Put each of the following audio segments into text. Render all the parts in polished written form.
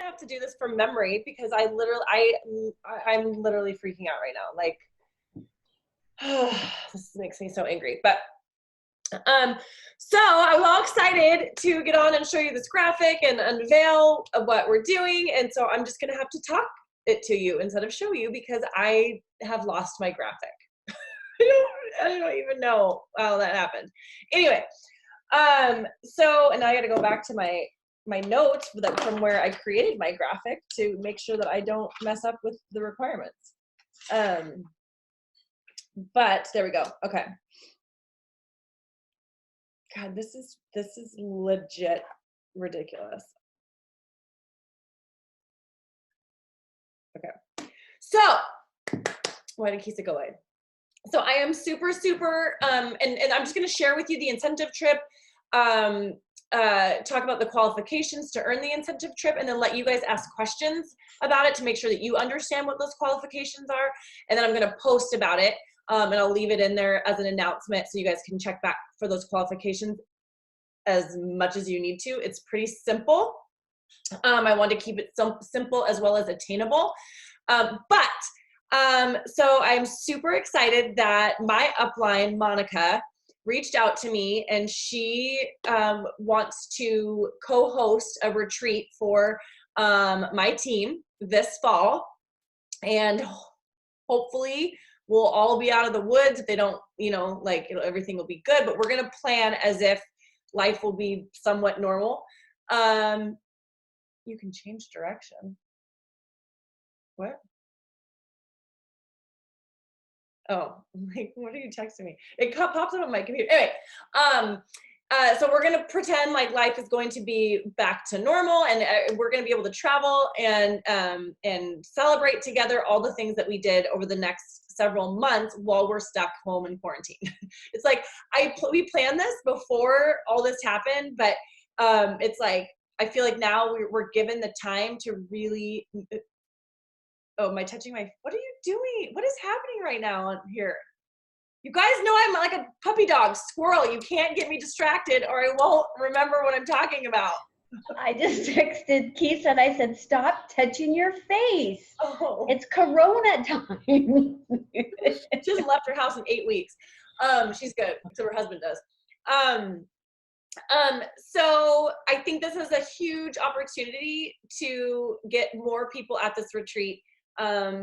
have to do this from memory because I'm literally freaking out right now. Like, this makes me so angry. But so I'm all excited to get on and show you this graphic and unveil what we're doing. And so I'm just gonna have to talk it to you instead of show you because I have lost my graphic. I don't even know how that happened. Anyway, so, and now I gotta go back to my notes from where I created my graphic to make sure that I don't mess up with the requirements. But there we go. Okay. God, this is legit ridiculous. Okay. So, why did Kisa go away? So I am super, and I'm just going to share with you the incentive trip, talk about the qualifications to earn the incentive trip, and then let you guys ask questions about it to make sure that you understand what those qualifications are. And then I'm going to post about it, and I'll leave it in there as an announcement so you guys can check back for those qualifications as much as you need to. It's pretty simple. I want to keep it simple as well as attainable. So I'm super excited that my upline, Monica, reached out to me, and she wants to co-host a retreat for my team this fall. And hopefully we'll all be out of the woods. If they don't, everything will be good, but we're going to plan as if life will be somewhat normal. You can change direction. What? Oh, like, what are you texting me? It pops up on my computer. Anyway, so we're going to pretend like life is going to be back to normal, and we're going to be able to travel and celebrate together all the things that we did over the next several months while we're stuck home in quarantine. It's like we planned this before all this happened, but it's like I feel like now we're given the time to really. Oh, am I touching my, what are you doing? What is happening right now here? You guys know I'm like a puppy dog, squirrel. You can't get me distracted or I won't remember what I'm talking about. I just texted Keith and I said, stop touching your face. Oh. It's Corona time. She hasn't left her house in 8 weeks. She's good, so her husband does. So I think this is a huge opportunity to get more people at this retreat.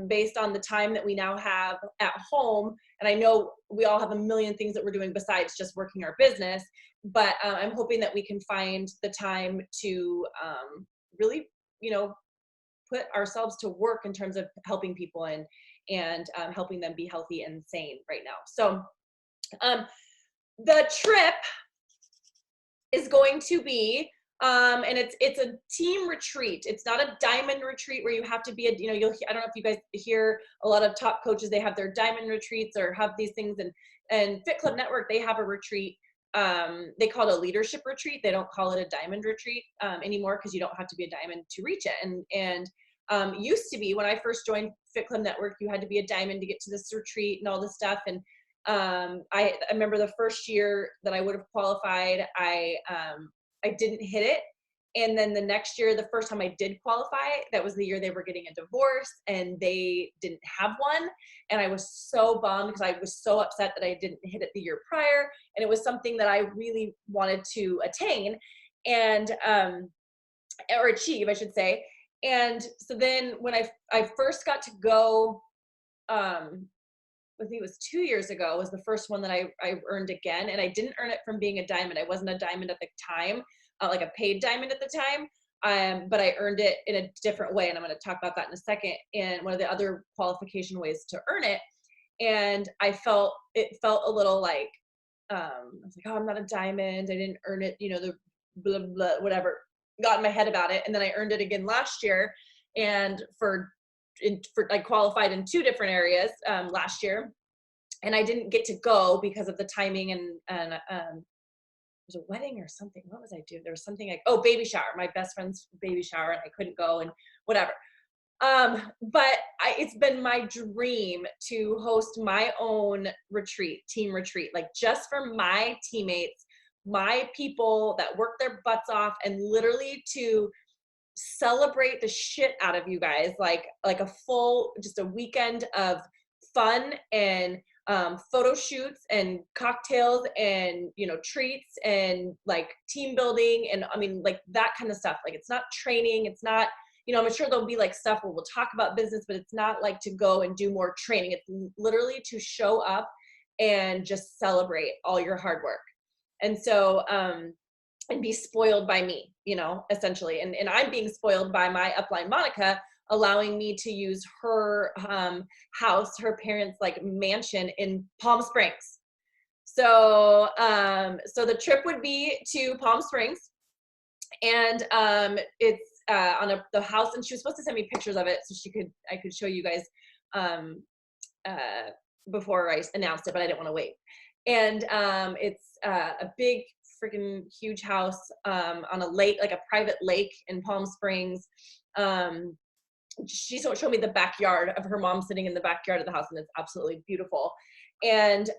Based on the time that we now have at home. And I know we all have a million things that we're doing besides just working our business, but I'm hoping that we can find the time to really, put ourselves to work in terms of helping people and helping them be healthy and sane right now. So the trip is going to be and it's a team retreat. It's not a diamond retreat where you have to be I don't know if you guys hear a lot of top coaches, they have their diamond retreats or have these things, and Fit Club Network, they have a retreat. They call it a leadership retreat. They don't call it a diamond retreat anymore because you don't have to be a diamond to reach it. And used to be when I first joined Fit Club Network, you had to be a diamond to get to this retreat and all this stuff. And I remember the first year that I would have qualified, I didn't hit it. And then the next year, the first time I did qualify, that was the year they were getting a divorce and they didn't have one. And I was so bummed because I was so upset that I didn't hit it the year prior. And it was something that I really wanted to attain and, or achieve, I should say. And so then when I first got to go, I think it was 2 years ago was the first one that I earned again. And I didn't earn it from being a diamond. I wasn't a diamond at the time, like a paid diamond at the time. But I earned it in a different way. And I'm going to talk about that in a second. And one of the other qualification ways to earn it. And it felt a little like, I was like, oh, I'm not a diamond. I didn't earn it, the blah, blah, whatever, got in my head about it. And then I earned it again last year. And I qualified in 2 different areas last year, and I didn't get to go because of the timing and there was a wedding or something. What was I doing? There was something like, baby shower, my best friend's baby shower, and I couldn't go and whatever. But it's been my dream to host my own retreat, team retreat, like just for my teammates, my people that work their butts off, and literally to celebrate the shit out of you guys, like a full, just a weekend of fun and photo shoots and cocktails and, you know, treats and like team building. And I mean, like that kind of stuff. Like, it's not training. It's not, you know, I'm sure there'll be like stuff where we'll talk about business, but it's not like to go and do more training. It's literally to show up and just celebrate all your hard work. And so, and be spoiled by me, you know, essentially. And I'm being spoiled by my upline, Monica, allowing me to use her house, her parents' like mansion in Palm Springs. So, so the trip would be to Palm Springs, and it's on the house, and she was supposed to send me pictures of it so I could show you guys before I announced it, but I didn't want to wait. And it's a big freaking huge house on a lake, like a private lake in Palm Springs. She showed me the backyard of her mom sitting in the backyard of the house, and it's absolutely beautiful. And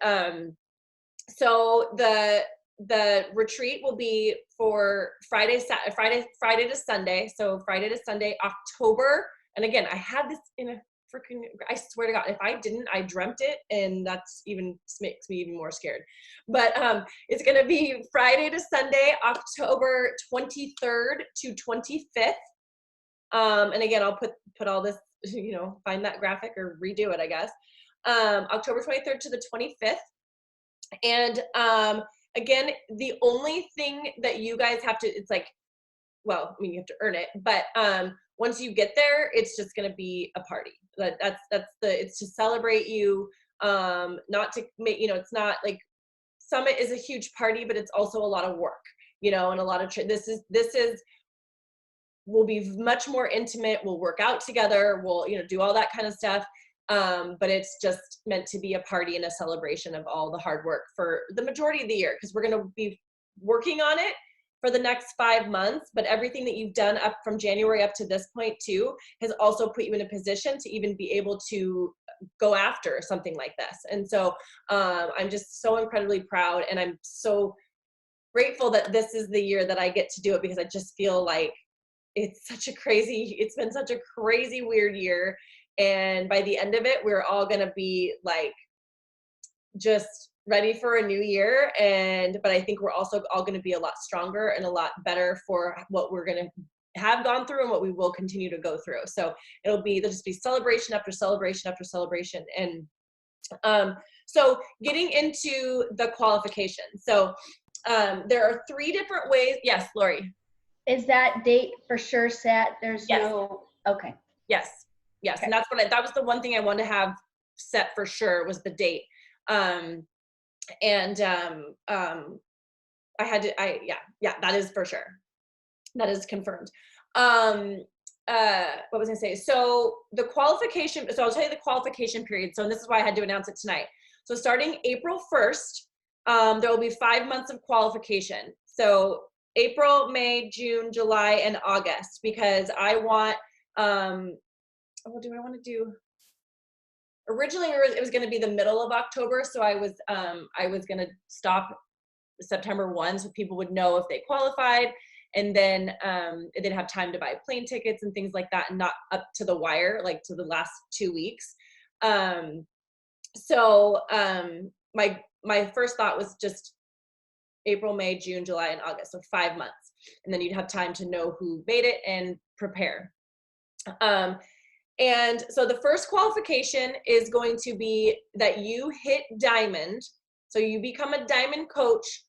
so the retreat will be for Friday to Sunday. So Friday to Sunday, October. And again, I had this in a freaking, I swear to God, if I didn't, I dreamt it, and that's even makes me even more scared. But it's gonna be Friday to Sunday, October 23rd to 25th. And again, I'll put all this, you know, find that graphic or redo it, I guess. October 23rd to the 25th. And again, the only thing that you guys have to, it's like, well, I mean, you have to earn it, but once you get there, it's just going to be a party. It's to celebrate you, not to make, you know, it's not like Summit is a huge party, but it's also a lot of work, you know, and a lot of, this is, we'll be much more intimate. We'll work out together. We'll, you know, do all that kind of stuff. But it's just meant to be a party and a celebration of all the hard work for the majority of the year, because we're going to be working on it for the next 5 months, but everything that you've done up from January up to this point too has also put you in a position to even be able to go after something like this. And so I'm just so incredibly proud, and I'm so grateful that this is the year that I get to do it, because I just feel like it's been such a crazy, weird year. And by the end of it, we're all going to be like, just ready for a new year. But I think we're also all going to be a lot stronger and a lot better for what we're going to have gone through and what we will continue to go through. So there'll just be celebration after celebration after celebration. And so getting into the qualification. So there are 3 different ways. Yes, Lori. Is that date for sure set? There's Yes. no, okay. Yes. Yes. Okay. And that's that was the one thing I wanted to have set for sure, was the date. I had to, yeah, that is for sure. That is confirmed. What was I say? So the qualification, so I'll tell you the qualification period. So, and this is why I had to announce it tonight. So starting April 1st, there will be 5 months of qualification. So April, May, June, July, and August, because I want, what do I want to do? Originally, it was going to be the middle of October, so I was going to stop September 1, so people would know if they qualified, and then they'd have time to buy plane tickets and things like that, and not up to the wire, like to the last 2 weeks. So my first thought was just April, May, June, July, and August, so 5 months, and then you'd have time to know who made it and prepare. And so the first qualification is going to be that you hit diamond. So you become a diamond coach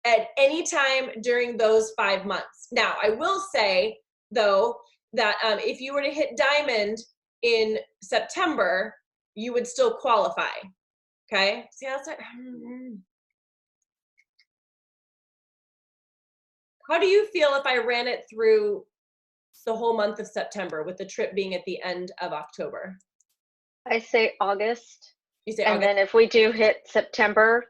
at any time during those 5 months. Now, I will say, though, that if you were to hit diamond in September, you would still qualify. Okay? See, that's like, how do you feel if I ran it through the whole month of September, with the trip being at the end of October? I say August. You say and August? Then if we do hit September,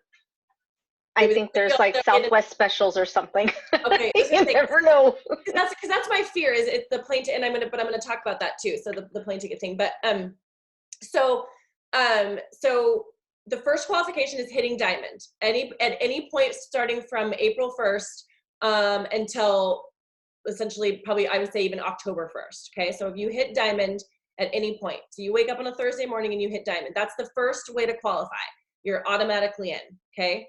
I think there's like Southwest specials or something. Okay, you never know. Because that's my fear, is it's the plane ticket, and I'm gonna talk about that too. So the plane ticket thing, but so the first qualification is hitting diamond at any point starting from April 1st until essentially probably, I would say even October 1st. Okay. So if you hit diamond at any point, so you wake up on a Thursday morning and you hit diamond, that's the first way to qualify. You're automatically in, okay,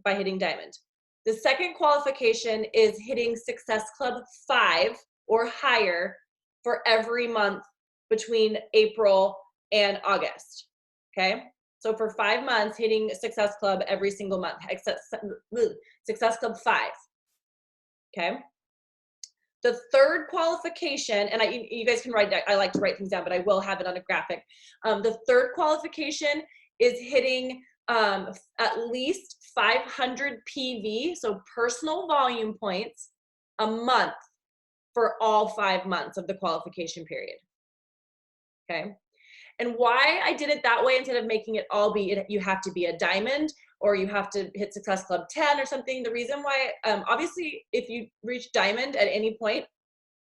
by hitting diamond. The second qualification is hitting Success Club 5 or higher for every month between April and August, okay? So for 5 months, hitting Success Club every single month, except Success Club 5, okay? The third qualification, and you guys can write that, I like to write things down, but I will have it on a graphic. The third qualification is hitting at least 500 PV, so personal volume points, a month for all 5 months of the qualification period, okay? And why I did it that way instead of making it all be, you have to be a diamond or you have to hit Success Club 10 or something. The reason why, obviously, if you reach diamond at any point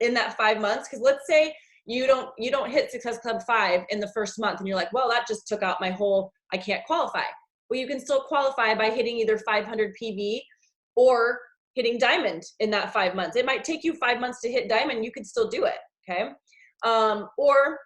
in that 5 months, because let's say you don't hit Success Club 5 in the first month and you're like, well, that just took out my whole, I can't qualify. Well, you can still qualify by hitting either 500 PV or hitting diamond in that 5 months. It might take you 5 months to hit diamond, you can still do it, okay? Or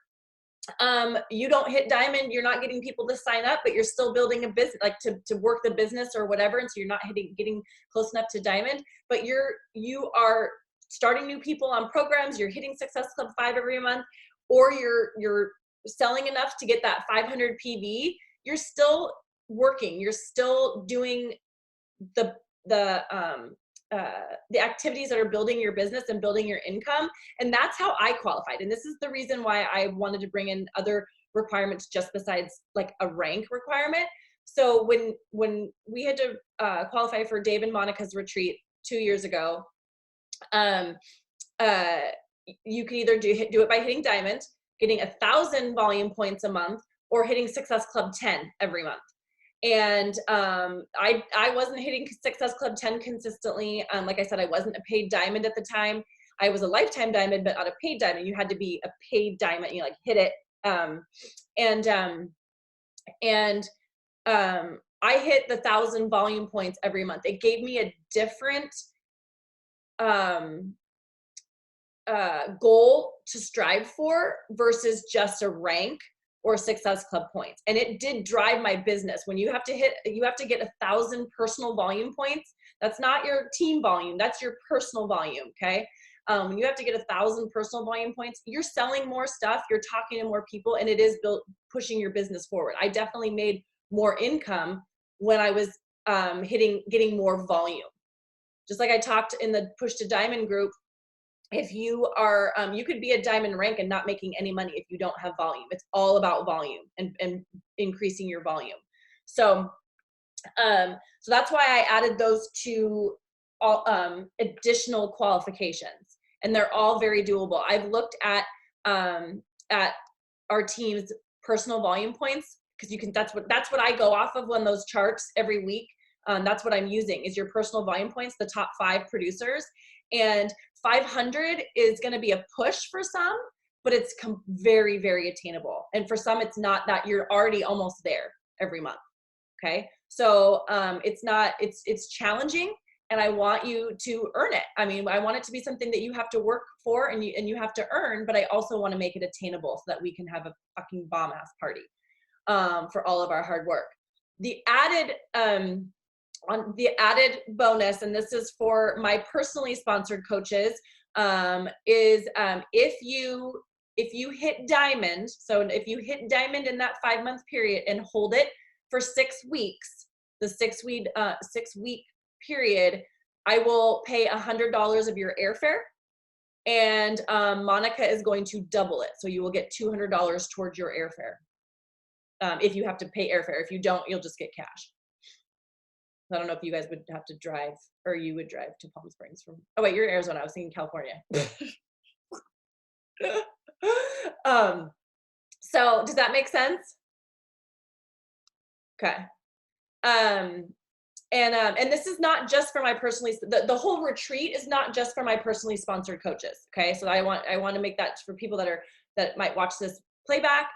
you don't hit diamond, you're not getting people to sign up, but you're still building a business, like to work the business or whatever, and so you're not getting close enough to diamond, but you are starting new people on programs, you're hitting Success Club 5 every month, or you're selling enough to get that 500 PV, you're still working, you're still doing the activities that are building your business and building your income. And that's how I qualified. And this is the reason why I wanted to bring in other requirements just besides like a rank requirement. So when we had to qualify for Dave and Monica's retreat 2 years ago, you can either do it by hitting diamond, getting 1,000 volume points a month, or hitting Success Club 10 every month. And I wasn't hitting Success Club 10 consistently. Like I said, I wasn't a paid diamond at the time. I was a lifetime diamond, but not a paid diamond. You had to be a paid diamond, you like hit it. I hit the 1,000 volume points every month. It gave me a different goal to strive for versus just a rank or Success Club points. And it did drive my business. When you have to get 1,000 personal volume points, that's not your team volume, that's your personal volume, okay? When you have to get 1,000 personal volume points, you're selling more stuff, you're talking to more people, and it is pushing your business forward. I definitely made more income when I was getting more volume. Just like I talked in the Push to Diamond group, if you are, you could be a diamond rank and not making any money if you don't have volume. It's all about volume and increasing your volume. So that's why I added those two additional qualifications, and they're all very doable. I've looked at our team's personal volume points, because that's what I go off of on those charts every week. That's what I'm using is your personal volume points, the top 5 producers. And 500 is going to be a push for some, but it's very, very attainable. And for some, it's not that you're already almost there every month. Okay. So it's challenging, and I want you to earn it. I mean, I want it to be something that you have to work for and you have to earn, but I also want to make it attainable so that we can have a fucking bomb ass party for all of our hard work. The added bonus, and this is for my personally sponsored coaches, is if you hit diamond, so if you hit diamond in that 5-month period and hold it for 6 weeks, the 6 week period, I will pay $100 of your airfare, and Monica is going to double it, so you will get $200 towards your airfare if you have to pay airfare. If you don't, you'll just get cash. I don't know if you guys would have to drive, or you would drive to Palm Springs from, oh wait, you're in Arizona, I was thinking California. So does that make sense? Okay. And this is not just for my personally, the whole retreat is not just for my personally sponsored coaches. Okay. So I want to make that for people that might watch this playback.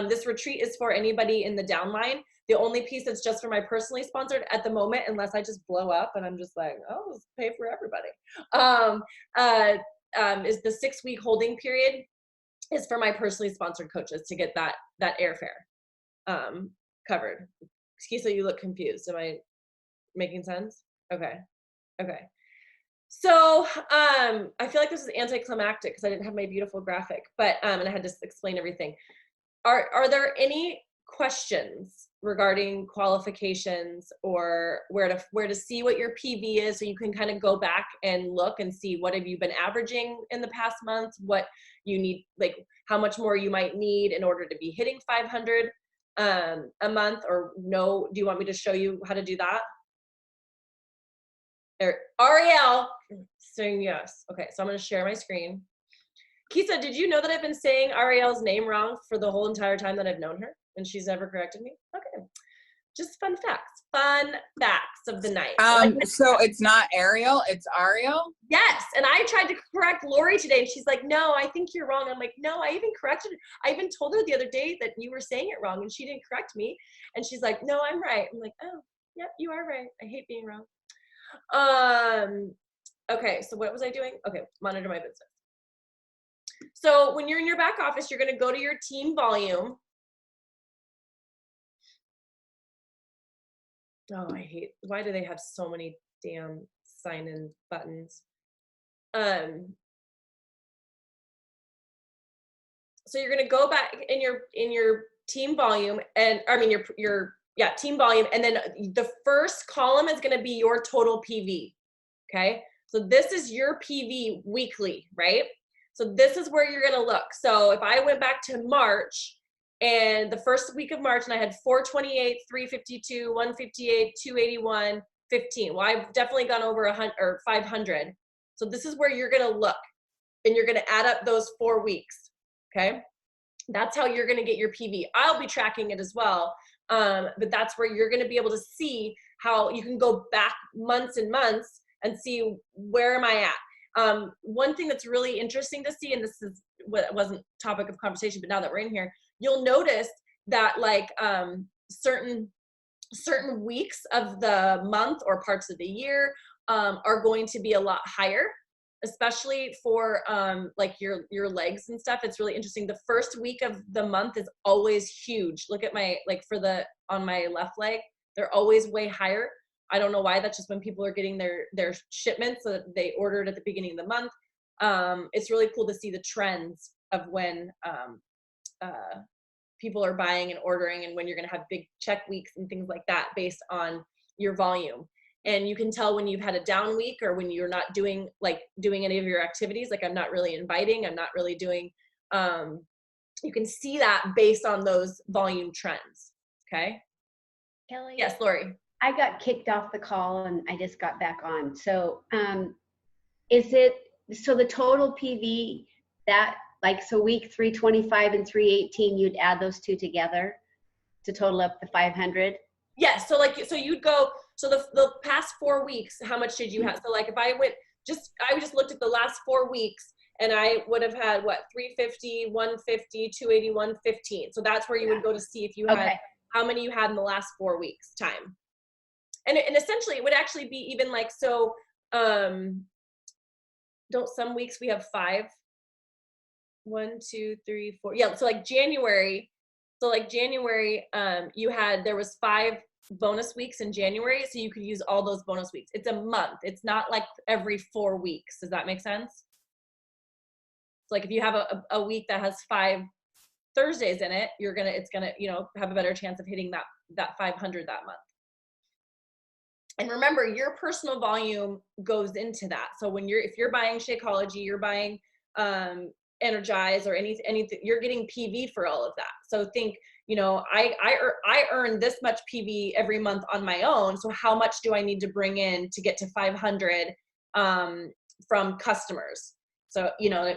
This retreat is for anybody in the downline. The only piece that's just for my personally sponsored at the moment, unless I just blow up and I'm just like, oh, let's pay for everybody. is the 6-week holding period is for my personally sponsored coaches to get that airfare covered. Kisa, you look confused. Am I making sense? Okay. So I feel like this is anticlimactic because I didn't have my beautiful graphic, but and I had to explain everything. Are there any questions regarding qualifications or where to see what your PV is, so you can kind of go back and look and see what have you been averaging in the past month, what you need, like how much more you might need in order to be hitting 500 a month, or no? Do you want me to show you how to do that? Ariel saying yes. Okay, so I'm going to share my screen. Kisa, did you know that I've been saying Ariel's name wrong for the whole entire time that I've known her, and she's never corrected me? Okay, just fun facts of the night. So it's not Ariel, it's Ariel? Yes, and I tried to correct Lori today, and she's like, no, I think you're wrong. I'm like, no, I even corrected her. I even told her the other day that you were saying it wrong, and she didn't correct me. And she's like, no, I'm right. I'm like, oh, yep, you are right. I hate being wrong. Okay, so what was I doing? Okay, monitor my business. So when you're in your back office, you're going to go to your team volume. Oh, why do they have so many damn sign-in buttons? So you're going to go back in your team volume, and I mean your team volume, and then the first column is going to be your total PV. Okay, so this is your PV weekly, right? So this is where you're going to look. So if I went back to March, and the first week of March, and I had 428, 352, 158, 281, 15. Well, I've definitely gone over 100 or 500. So this is where you're going to look, and you're going to add up those 4 weeks. Okay, that's how you're going to get your PV. I'll be tracking it as well, but that's where you're going to be able to see how you can go back months and months and see where am I at. One thing that's really interesting to see, and this is what wasn't topic of conversation, but now that we're in here, you'll notice that like certain weeks of the month or parts of the year are going to be a lot higher, especially for like your legs and stuff. It's really interesting. The first week of the month is always huge. Look at my, like on my left leg, they're always way higher. I don't know why. That's just when people are getting their shipments so that they ordered at the beginning of the month. It's really cool to see the trends of when people are buying and ordering, and when you're going to have big check weeks and things like that based on your volume. And you can tell when you've had a down week, or when you're not doing any of your activities. Like I'm not really inviting, I'm not really doing, you can see that based on those volume trends. Okay. Kelly? Yes, Lori. I got kicked off the call and I just got back on. So so the total PV that, like, so week 325 and 318, you'd add those two together to total up the 500? Yes. So you'd go, so the past 4 weeks, how much did you have? So like if I just looked at the last 4 weeks, and I would have had what, 350, 150, 280, 115. So that's where you would go to see if you had, how many you had in the last 4 weeks time. And essentially it would actually be even like, so don't some weeks we have 5? 1, 2, 3, 4. Yeah. So like January, there was 5 bonus weeks in January. So you could use all those bonus weeks. It's a month. It's not like every 4 weeks. Does that make sense? So like if you have a week that has 5 Thursdays in it, it's gonna, have a better chance of hitting that 500 that month. And remember, your personal volume goes into that. So if you're buying Shakeology, you're buying Energize or anything, you're getting PV for all of that. So think, I earn this much PV every month on my own. So how much do I need to bring in to get to 500 from customers? So,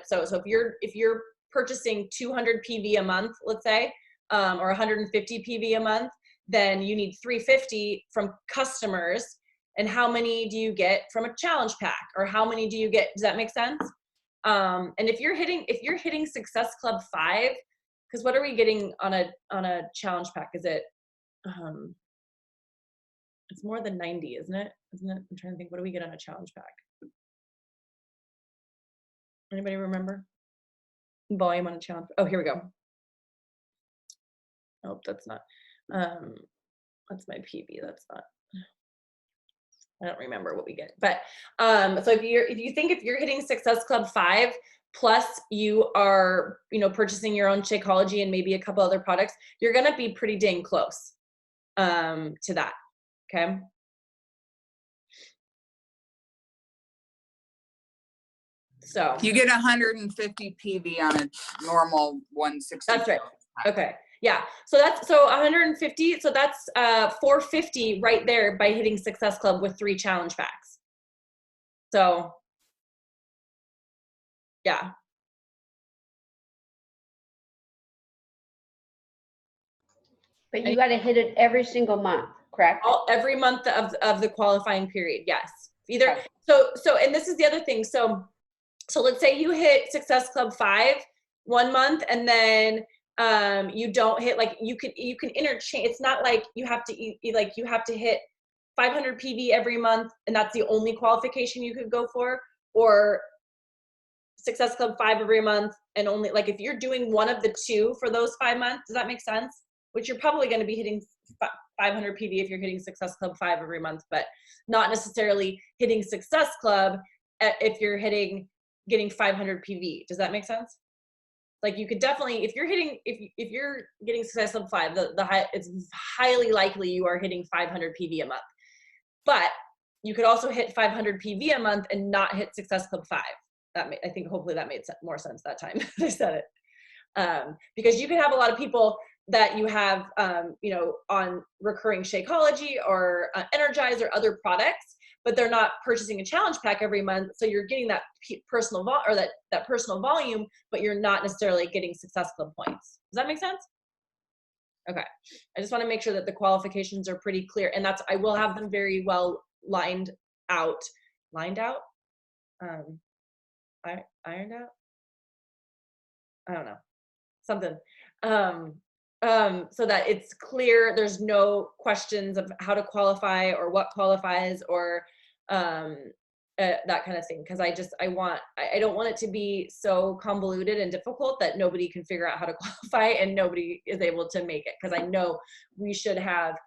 so if you're purchasing 200 PV a month, let's say, or 150 PV a month, then you need 350 from customers. And how many do you get from a challenge pack, or how many do you get? Does that make sense? And if you're hitting Success Club 5, because what are we getting on a challenge pack? Is it, it's more than 90, isn't it? I'm trying to think, what do we get on a challenge pack? Anybody remember? Volume on a challenge. Oh, here we go. Oh, that's not. That's my PB. That's not. I don't remember what we get. But so if you're hitting Success Club 5 plus you are, purchasing your own Shakeology and maybe a couple other products, you're gonna be pretty dang close to that. Okay. So You get 150 PV on a normal 160. that's right. Okay. Yeah. So 150. So that's 450 right there by hitting Success Club with 3 challenge packs. So yeah. But you got to hit it every single month, correct? Every month of the qualifying period. Yes. Either. So, and this is the other thing. So let's say you hit Success Club 5 one month and then you don't hit, like you can interchange. It's not like you have to you have to hit 500 PV every month and that's the only qualification you could go for, or Success Club 5 every month and only, like, if you're doing one of the two for those 5 months, does that make sense? Which you're probably going to be hitting 500 PV if you're hitting Success Club 5 every month, but not necessarily hitting Success Club if you're getting 500 PV. Does that make sense? Like, you could definitely, if you're getting Success Club 5, it's highly likely you are hitting 500 PV a month. But you could also hit 500 PV a month and not hit Success Club 5. I think hopefully that made more sense that time I said it. Because you could have a lot of people that you have, on recurring Shakeology or Energize or other products, but they're not purchasing a challenge pack every month. So you're getting that personal that personal volume, but you're not necessarily getting Success Club points. Does that make sense? Okay. I just want to make sure that the qualifications are pretty clear, and I will have them very well lined out. Ironed out? I don't know. Something. So that it's clear, there's no questions of how to qualify or what qualifies or that kind of thing. Because I don't want it to be so convoluted and difficult that nobody can figure out how to qualify and nobody is able to make it. Because I know we should have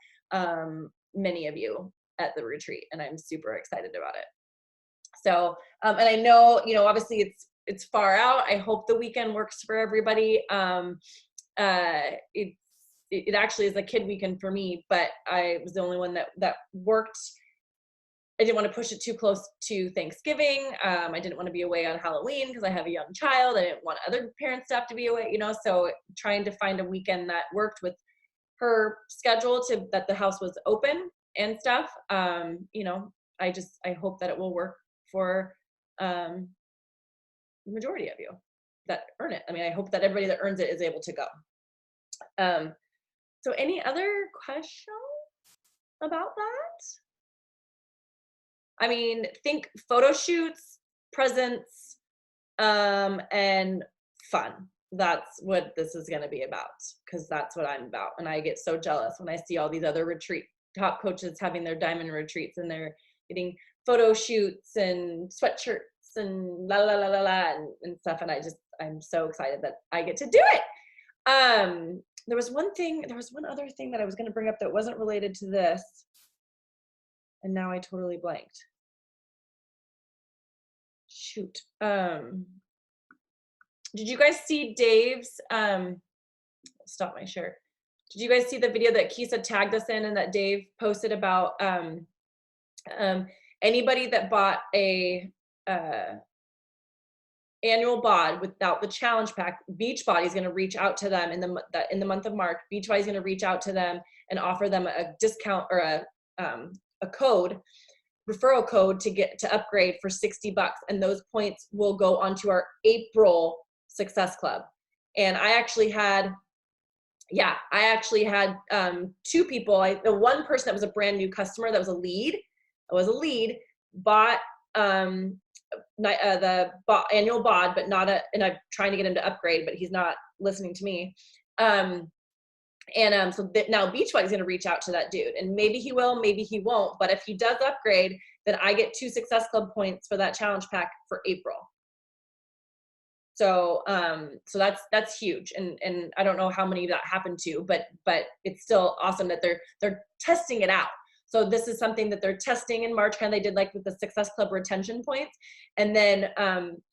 many of you at the retreat, and I'm super excited about it. So, and I know, obviously it's far out. I hope the weekend works for everybody. It actually is a kid weekend for me, but I was the only one that worked. I didn't want to push it too close to Thanksgiving. I didn't want to be away on Halloween because I have a young child. I didn't want other parents to have to be away, so trying to find a weekend that worked with her schedule that the house was open and stuff. I hope that it will work for the majority of you that earn it. I mean, I hope that everybody that earns it is able to go. So any other questions about that? I mean, think photo shoots, presents, and fun. That's what this is going to be about, because that's what I'm about. And I get so jealous when I see all these other top coaches having their diamond retreats and they're getting photo shoots and sweatshirts and la la la la la and stuff. And I'm so excited that I get to do it. There was one other thing that I was going to bring up that wasn't related to this. And now I totally blanked. Shoot. Did you guys see Dave's, stop my shirt. Did you guys see the video that Kisa tagged us in and that Dave posted about anybody that bought a annual bod without the challenge pack? Beachbody is going to reach out to them in the month of March. Beachbody is going to reach out to them and offer them a discount or a referral code to upgrade for $60, and those points will go onto our April Success Club. And I actually had 2 people. The one person that was a brand new customer that was a lead bought the annual bod, but and I'm trying to get him to upgrade, but he's not listening to me. So now Beachbody is going to reach out to that dude, and maybe he will, maybe he won't. But if he does upgrade, then I get 2 Success Club points for that challenge pack for April. So so that's huge, and I don't know how many that happened to, but it's still awesome that they're testing it out. So this is something that they're testing in March, kind of they did like with the Success Club retention points, and then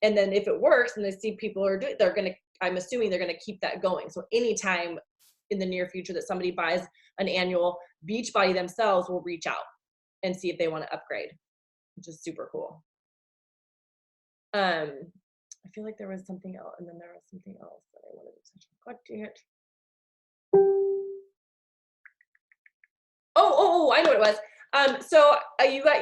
if it works and they see people are doing, I'm assuming they're gonna keep that going. So anytime in the near future that somebody buys an annual, Beachbody themselves will reach out and see if they want to upgrade, which is super cool. I feel like there was something else, and then there was something else that I wanted to touch on. God dang it. Oh, I know what it was. So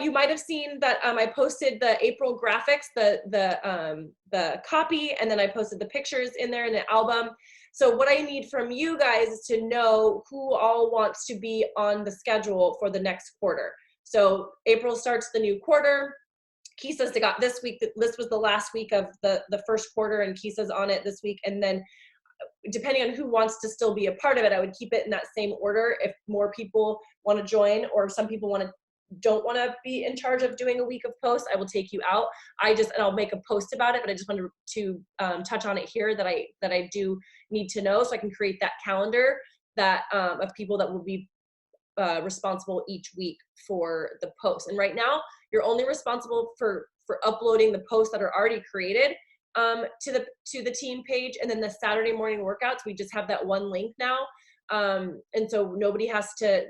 you might have seen that I posted the April graphics, the copy, and then I posted the pictures in there in the album. So what I need from you guys is to know who all wants to be on the schedule for the next quarter. So April starts the new quarter. Kisa's got this week. This was the last week of the first quarter, and Kisa's on it this week. And then depending on who wants to still be a part of it, I would keep it in that same order. If more people want to join, or some people don't want to be in charge of doing a week of posts, I will take you out. And I'll make a post about it, but I just wanted to touch on it here that I do need to know, so I can create that calendar that of people that will be responsible each week for the post. And right now, you're only responsible for uploading the posts that are already created to the team page, and then the Saturday morning workouts, we just have that one link now, and so nobody has to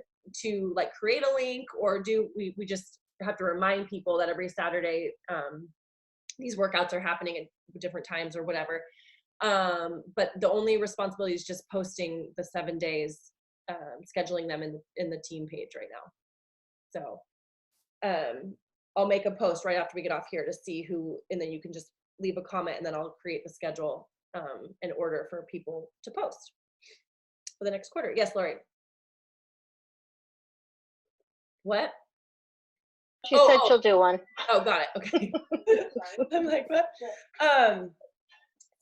like create a link or we just have to remind people that every Saturday these workouts are happening at different times or whatever, but the only responsibility is just posting the 7 days, scheduling them in the team page right now. So I'll make a post right after we get off here to see who, and then you can just leave a comment, and then I'll create the schedule in order for people to post for the next quarter. Yes, Lori. What? She said she'll do one. Oh, got it. Okay. I'm like, what? So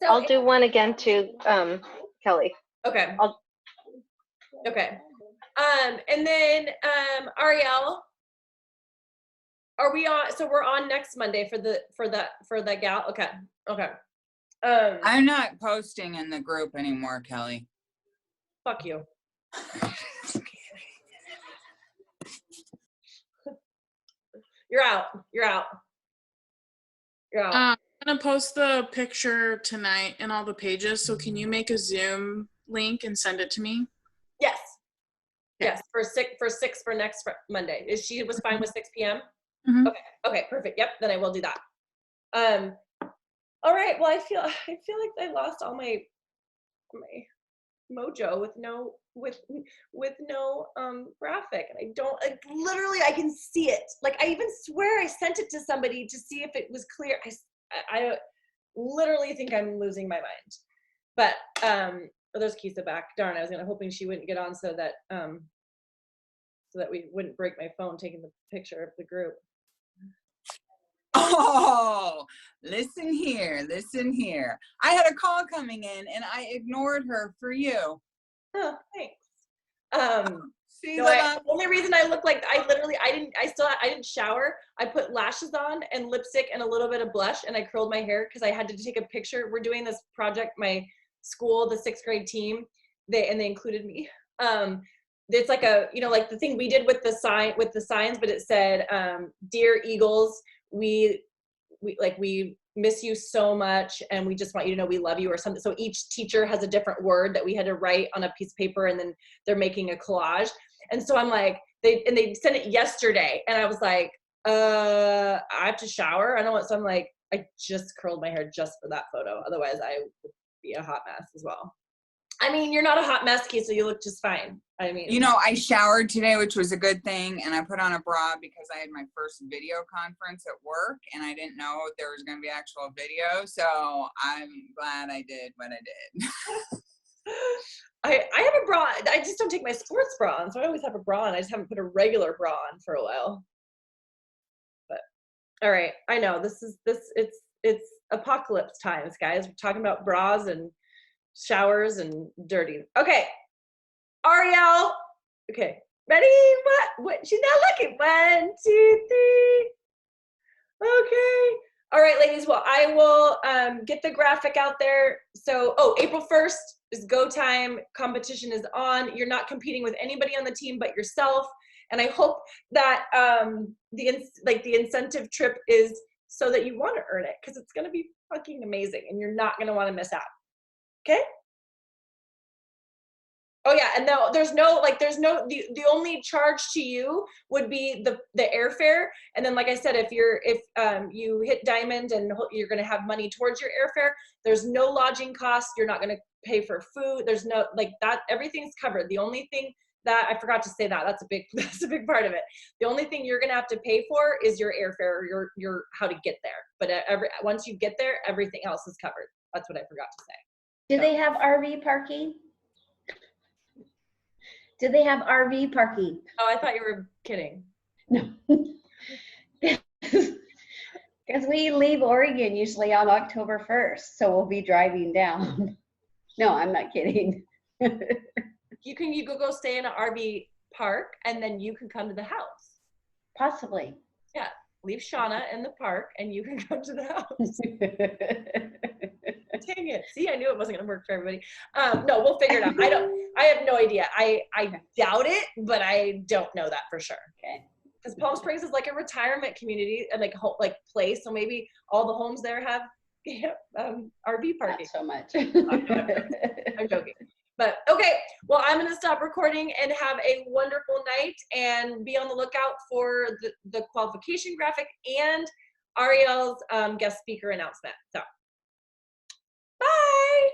I'll do one again too, Kelly. Okay. Okay. And then Ariel, are we on? So we're on next Monday for the gal. Okay. Okay. I'm not posting in the group anymore, Kelly. Fuck you. You're out. You're out. You're out. I'm gonna post the picture tonight in all the pages. So can you make a Zoom link and send it to me? Yes. Okay. Yes. For 6 for next Monday. She was fine with 6 p.m. Mhm. Okay. Okay. Perfect. Yep. Then I will do that. All right. Well, I feel like I lost all my mojo with no graphic, and I don't, like, literally I can see it. Like, I even swear I sent it to somebody to see if it was clear. I literally think I'm losing my mind. But there's Kisa back. Darn, I was hoping she wouldn't get on so that we wouldn't break my phone taking the picture of the group. Oh, listen here. I had a call coming in and I ignored her for you. Oh, thanks. See, No, the only reason I look like I didn't shower. I put lashes on and lipstick and a little bit of blush, and I curled my hair because I had to take a picture. We're doing this project, my school, the 6th grade team, they included me. It's like like the thing we did with the signs, but it said, "Dear Eagles, we miss you so much, and we just want you to know we love you," or something. So each teacher has a different word that we had to write on a piece of paper, and then they're making a collage. And so I'm like, they sent it yesterday, and I was like, I have to shower. I don't want. So I'm like, I just curled my hair just for that photo. Otherwise, I would be a hot mess as well. I mean, you're not a hot mess, Kisa. You look just fine. I mean, I showered today, which was a good thing, and I put on a bra because I had my first video conference at work, and I didn't know if there was going to be actual video, so I'm glad I did what I did. I have a bra. I just don't take my sports bra on, so I always have a bra on. I just haven't put a regular bra on for a while. But all right, I know it's apocalypse times, guys. We're talking about bras and showers and dirty. Okay, Ariel. Okay, ready? What? She's not looking. 1, 2, 3. Okay. All right, ladies. Well, I will get the graphic out there. So, April 1st is go time. Competition is on. You're not competing with anybody on the team but yourself. And I hope that the incentive trip is so that you want to earn it, because it's going to be fucking amazing and you're not going to want to miss out. Okay? Oh yeah, and no, the only charge to you would be the airfare, and then like I said, if you hit Diamond and you're going to have money towards your airfare, there's no lodging costs. You're not going to pay for food. There's no that. Everything's covered. The only thing that I forgot to say that's a big part of it. The only thing you're going to have to pay for is your airfare, or your how to get there. But once you get there, everything else is covered. That's what I forgot to say. Do they have RV parking? Do they have RV parking? Oh, I thought you were kidding. No. Because we leave Oregon usually on October 1st, so we'll be driving down. No, I'm not kidding. You can go stay in an RV park, and then you can come to the house. Possibly. Yeah, leave Shauna in the park, and you can come to the house. Dang it. See, I knew it wasn't going to work for everybody. No, we'll figure it out. I have no idea. I doubt it, but I don't know that for sure. Okay. Because Palm Springs is like a retirement community and like place, so maybe all the homes there have RV parking. Not so much. I'm joking. But okay, well, I'm going to stop recording and have a wonderful night, and be on the lookout for the qualification graphic and Ariel's guest speaker announcement. So, bye.